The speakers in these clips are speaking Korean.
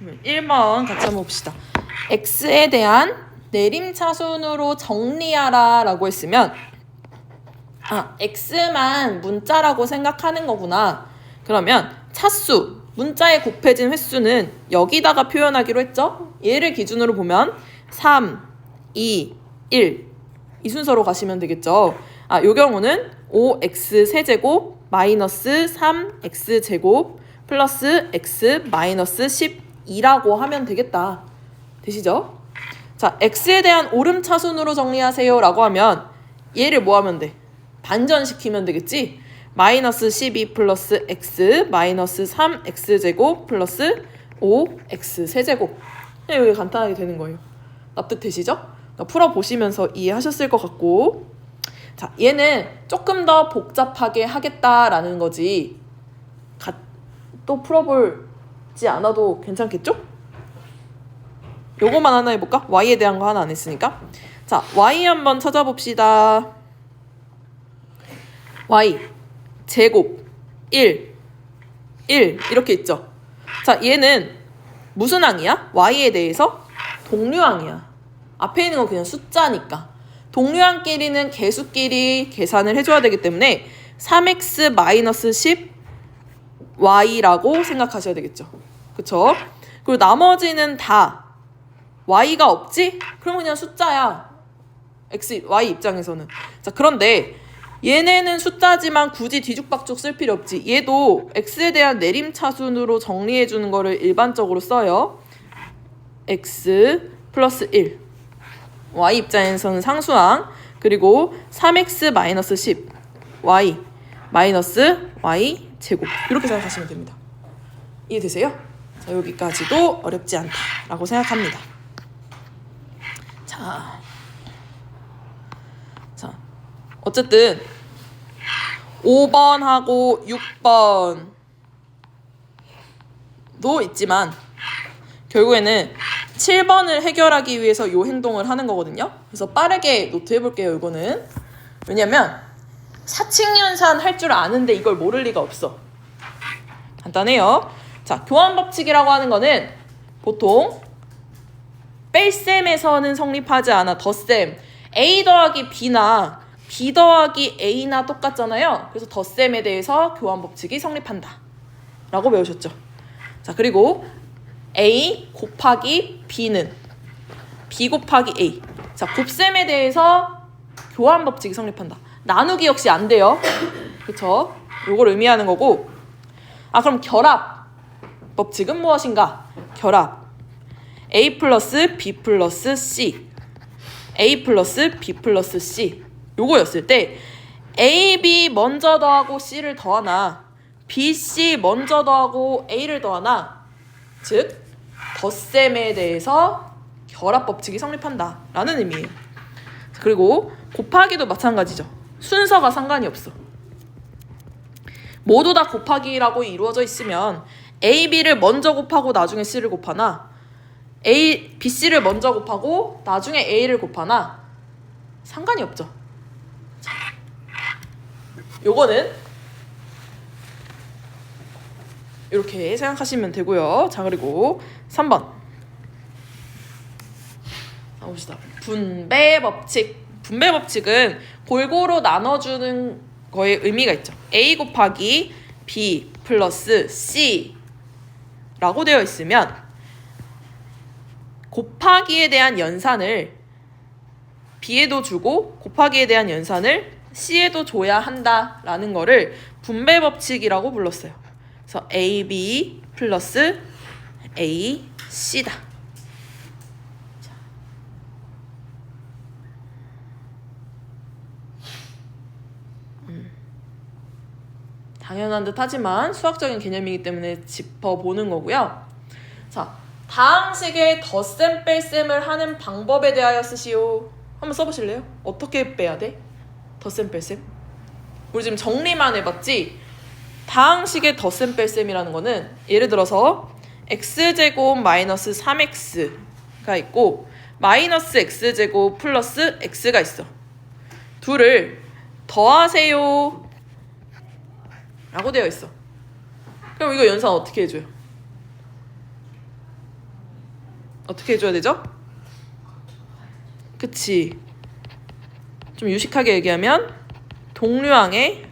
1번 같이 한번 봅시다. x에 대한 내림차순으로 정리하라 라고 했으면 x만 문자라고 생각하는 거구나. 그러면 차수, 문자에 곱해진 횟수는 여기다가 표현하기로 했죠? 얘를 기준으로 보면 3, 2, 1 이 순서로 가시면 되겠죠. 요 경우는 5x 세제곱 마이너스 3x 제곱 플러스 x 마이너스 12라고 하면 되겠다. 되시죠? 자, x에 대한 오름차순으로 정리하세요 라고 하면 얘를 뭐 하면 돼? 반전시키면 되겠지? 마이너스 12 플러스 x 마이너스 3x 제곱 플러스 5x 세제곱. 이게 간단하게 되는 거예요. 납득되시죠? 그러니까 풀어보시면서 이해하셨을 것 같고, 자, 얘는 조금 더 복잡하게 하겠다라는 거지 또 풀어볼지 않아도 괜찮겠죠? 요거만 하나 해볼까? y에 대한 거 하나 안 했으니까. 자, y 한번 찾아봅시다. y 제곱 1 이렇게 있죠. 자, 얘는 무슨 항이야? y에 대해서 동류항이야. 앞에 있는 건 그냥 숫자니까. 동류항끼리는 개수끼리 계산을 해줘야 되기 때문에 3x 마이너스 10 y라고 생각하셔야 되겠죠. 그쵸? 그리고 나머지는 다 y가 없지? 그럼 그냥 숫자야. y 입장에서는. 자, 그런데 얘네는 숫자지만 굳이 뒤죽박죽 쓸 필요 없지. 얘도 x에 대한 내림차순으로 정리해주는 거를 일반적으로 써요. x 플러스 1 y 입장에서는 상수항, 그리고 3x 마이너스 10 y 마이너스 y 제곱 이렇게 생각하시면 됩니다. 이해되세요? 자, 여기까지도 어렵지 않다라고 생각합니다. 자, 어쨌든 5번하고 6번도 있지만 결국에는 7번을 해결하기 위해서 이 행동을 하는 거거든요. 그래서 빠르게 노트 해볼게요. 이거는 왜냐면 사칙연산 할 줄 아는데 이걸 모를 리가 없어. 간단해요. 자, 교환법칙이라고 하는 거는 보통 뺄셈에서는 성립하지 않아. 덧셈. A 더하기 B나 B 더하기 A나 똑같잖아요. 그래서 덧셈에 대해서 교환법칙이 성립한다 라고 배우셨죠. 자, 그리고 A 곱하기 B는 B 곱하기 A. 자, 곱셈에 대해서 교환법칙이 성립한다. 나누기 역시 안 돼요. 그쵸? 요걸 의미하는 거고. 그럼 결합 법칙은 무엇인가? 결합. A 플러스 B 플러스 C. A 플러스 B 플러스 C. 요거였을 때 A, B 먼저 더하고 C를 더하나 B, C 먼저 더하고 A를 더하나, 즉 덧셈에 대해서 결합법칙이 성립한다 라는 의미예요. 그리고 곱하기도 마찬가지죠. 순서가 상관이 없어. 모두 다 곱하기라고 이루어져 있으면 A, B를 먼저 곱하고 나중에 C를 곱하나 B, C를 먼저 곱하고 나중에 A를 곱하나 상관이 없죠. 자, 요거는 이렇게 생각하시면 되고요. 자, 그리고 3번 봅시다. 분배법칙. 분배법칙은 골고루 나눠주는 거에 의미가 있죠. A 곱하기 B 플러스 C 라고 되어 있으면 곱하기에 대한 연산을 B에도 주고 곱하기에 대한 연산을 C에도 줘야 한다라는 거를 분배법칙이라고 불렀어요. 그래서 AB 플러스 AC다. 당연한 듯 하지만 수학적인 개념이기 때문에 짚어보는 거고요. 자, 다항식의 덧셈 뺄셈을 하는 방법에 대하여 쓰시오. 한번 써보실래요? 어떻게 빼야 돼? 덧셈 뺄셈? 우리 지금 정리만 해봤지 다항식의 덧셈 뺄셈이라는 거는 예를 들어서 x제곱 마이너스 3x가 있고 마이너스 x제곱 플러스 x가 있어. 둘을 더하세요 라고 되어 있어. 그럼 이거 연산 어떻게 해줘요? 어떻게 해줘야 되죠? 그치. 좀 유식하게 얘기하면 동류항의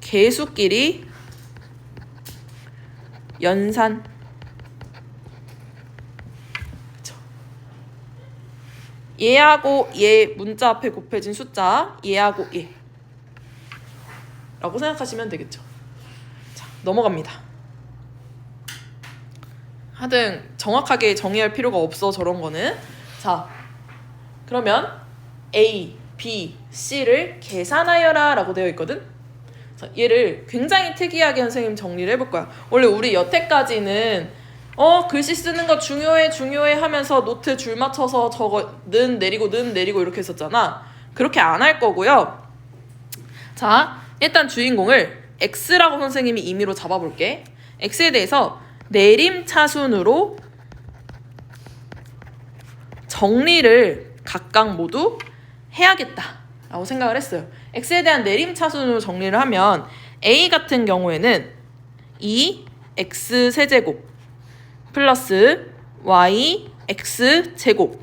개수끼리 연산. 그쵸. 얘하고 얘 문자 앞에 곱해진 숫자 얘하고 얘 라고 생각하시면 되겠죠. 자, 넘어갑니다. 하여튼 정확하게 정의할 필요가 없어 저런 거는. 자, 그러면 A, B, C를 계산하여라 라고 되어 있거든. 자, 얘를 굉장히 특이하게 선생님 정리를 해볼 거야. 원래 우리 여태까지는 글씨 쓰는 거 중요해 하면서 노트 줄 맞춰서 저거 는 내리고 이렇게 했었잖아. 그렇게 안 할 거고요. 자, 일단 주인공을 X라고 선생님이 임의로 잡아볼게. X에 대해서 내림차순으로 정리를 각각 모두 해야겠다 라고 생각을 했어요. X에 대한 내림차순으로 정리를 하면 A 같은 경우에는 2X 세제곱 플러스 Y X 제곱,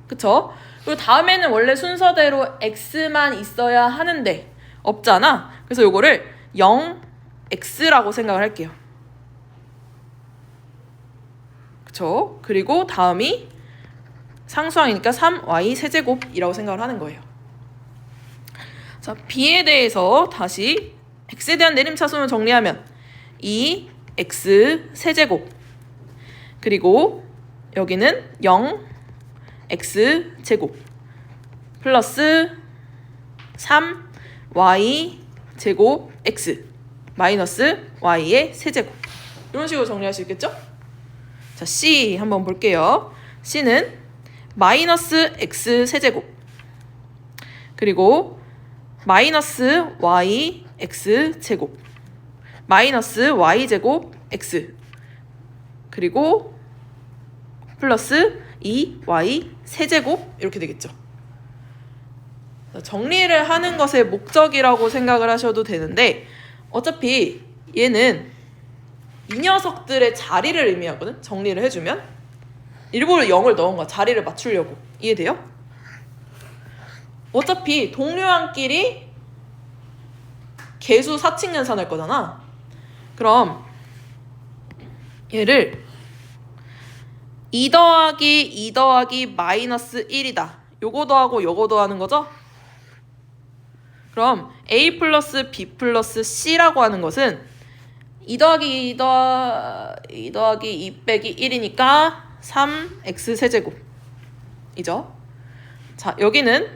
그쵸? 그리고 다음에는 원래 순서대로 X만 있어야 하는데 없잖아. 그래서 요거를 0X라고 생각을 할게요. 그쵸? 그리고 다음이 상수항이니까 3Y 세제곱이라고 생각을 하는 거예요. 자, B에 대해서 다시 X에 대한 내림차순을 정리하면 2X 세제곱 그리고 여기는 0X 제곱 플러스 3Y 제곱 X 마이너스 Y의 세제곱, 이런 식으로 정리할 수 있겠죠? 자, C 한번 볼게요. C는 마이너스 X 세제곱 그리고 마이너스 Y X 제곱 마이너스 Y 제곱 X 그리고 플러스 2Y 세제곱, 이렇게 되겠죠. 정리를 하는 것의 목적이라고 생각을 하셔도 되는데 어차피 얘는 이 녀석들의 자리를 의미하거든. 정리를 해주면 일부러 0을 넣은 거야. 자리를 맞추려고. 이해돼요? 어차피 동류항끼리 개수 사칙연산할 거잖아. 그럼 얘를 2 더하기 2 더하기 마이너스 1이다. 요거 더하고 요거 더하는 거죠? 그럼 A 플러스 B 플러스 C라고 하는 것은 2 더하기 2 더하기 2 빼기 1이니까 3X 세제곱이죠. 자, 여기는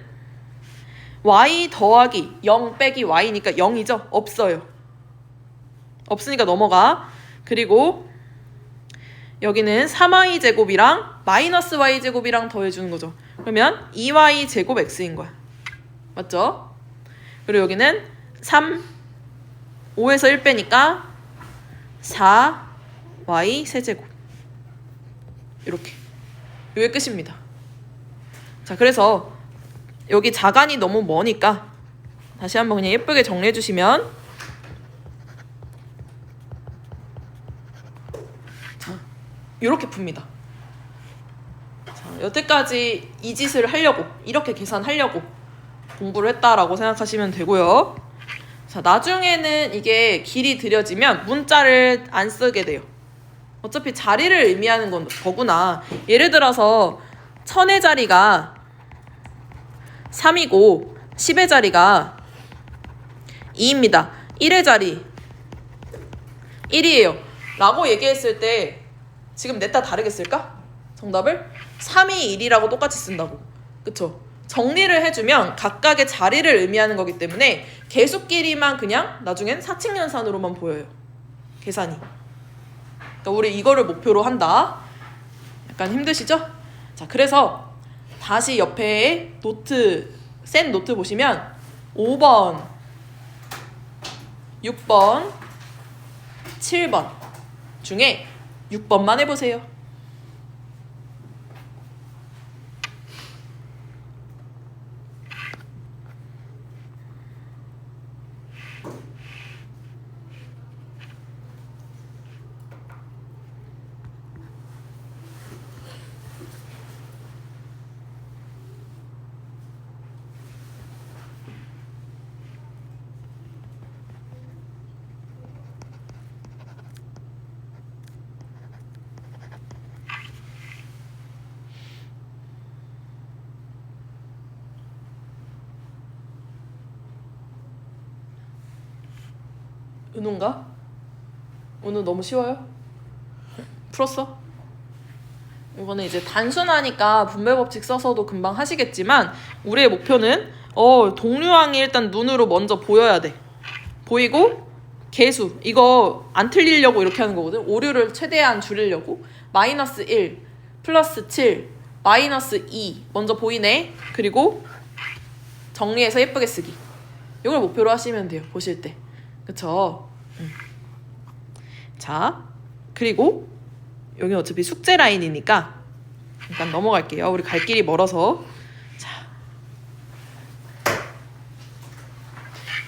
Y 더하기 0 빼기 Y니까 0이죠? 없어요. 없으니까 넘어가. 그리고 여기는 3Y 제곱이랑 마이너스 Y 제곱이랑 더해주는 거죠. 그러면 2Y 제곱 X인 거야. 맞죠? 그리고 여기는 3, 5에서 1 빼니까 4Y 세제곱. 이렇게. 이게 끝입니다. 자, 그래서 여기 자간이 너무 머니까 다시 한번 그냥 예쁘게 정리해 주시면, 자, 이렇게 풉니다. 자, 여태까지 이 짓을 하려고, 이렇게 계산하려고 공부를 했다라고 생각하시면 되고요. 자, 나중에는 이게 길이 들여지면 문자를 안 쓰게 돼요. 어차피 자리를 의미하는 거구나. 예를 들어서 1000의 자리가 3이고 10의 자리가 2입니다. 1의 자리 1이에요 라고 얘기했을 때 지금 냈다 다르게 쓸까? 정답을 3이 1이라고 똑같이 쓴다고. 그쵸? 정리를 해주면 각각의 자리를 의미하는 거기 때문에 개수끼리만 그냥 나중엔 사칙연산으로만 보여요. 계산이. 그러니까 우리 이거를 목표로 한다. 약간 힘드시죠? 자, 그래서 다시 옆에 노트, 센 노트 보시면 5번, 6번, 7번 중에 6번만 해보세요. 은우인가? 은우 너무 쉬워요? 풀었어? 이거는 이제 단순하니까 분배 법칙 써서도 금방 하시겠지만 우리의 목표는 동류항이 일단 눈으로 먼저 보여야 돼. 보이고 계수 이거 안 틀리려고 이렇게 하는 거거든. 오류를 최대한 줄이려고 마이너스 1 플러스 7 마이너스 2 먼저 보이네. 그리고 정리해서 예쁘게 쓰기. 이걸 목표로 하시면 돼요. 보실 때. 그쵸? 자, 그리고 여기 어차피 숙제 라인이니까 잠깐 넘어갈게요. 우리 갈 길이 멀어서. 자,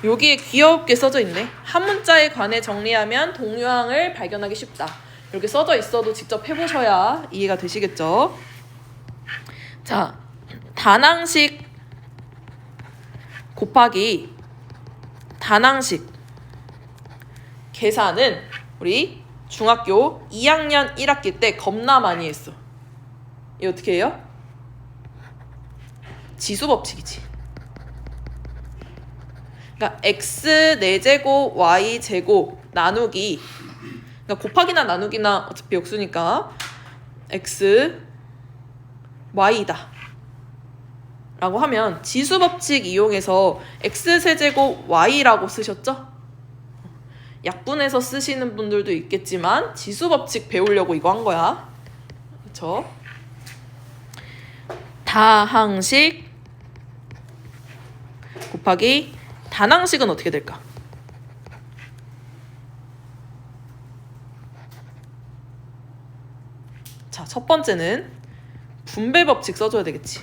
여기에 귀엽게 써져 있네. 한 문자에 관해 정리하면 동류항을 발견하기 쉽다. 이렇게 써져 있어도 직접 해보셔야 이해가 되시겠죠? 자, 단항식 곱하기 단항식 계산은 우리 중학교 2학년 1학기 때 겁나 많이 했어. 이 어떻게 해요? 지수법칙이지. 그러니까 x 4제곱 y 제곱 나누기, 그러니까 곱하기나 나누기나 어차피 역수니까 x y다 라고 하면 지수법칙 이용해서 x 세제곱 y라고 쓰셨죠? 약분해서 쓰시는 분들도 있겠지만 지수법칙 배우려고 이거 한 거야. 그쵸? 다항식 곱하기 단항식은 어떻게 될까? 자, 첫 번째는 분배법칙 써줘야 되겠지.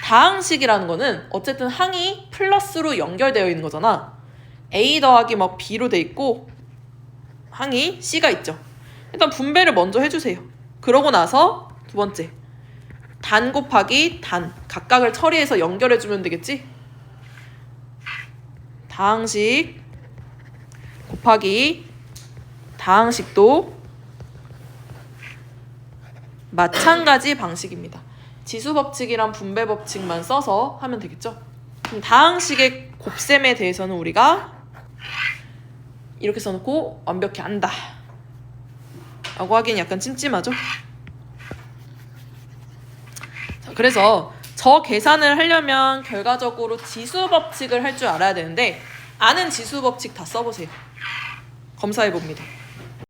다항식이라는 거는 어쨌든 항이 플러스로 연결되어 있는 거잖아. A 더하기 막 B로 돼 있고 항이 C가 있죠. 일단 분배를 먼저 해주세요. 그러고 나서 두 번째 단 곱하기 단 각각을 처리해서 연결해주면 되겠지. 다항식 곱하기 다항식도 마찬가지 방식입니다. 지수법칙이랑 분배법칙만 써서 하면 되겠죠. 그럼 다항식의 곱셈에 대해서는 우리가 이렇게 써놓고 완벽히 안다 라고 하기엔 약간 찜찜하죠. 자, 그래서 저 계산을 하려면 결과적으로 지수법칙을 할 줄 알아야 되는데 아는 지수법칙 다 써보세요. 검사해봅니다.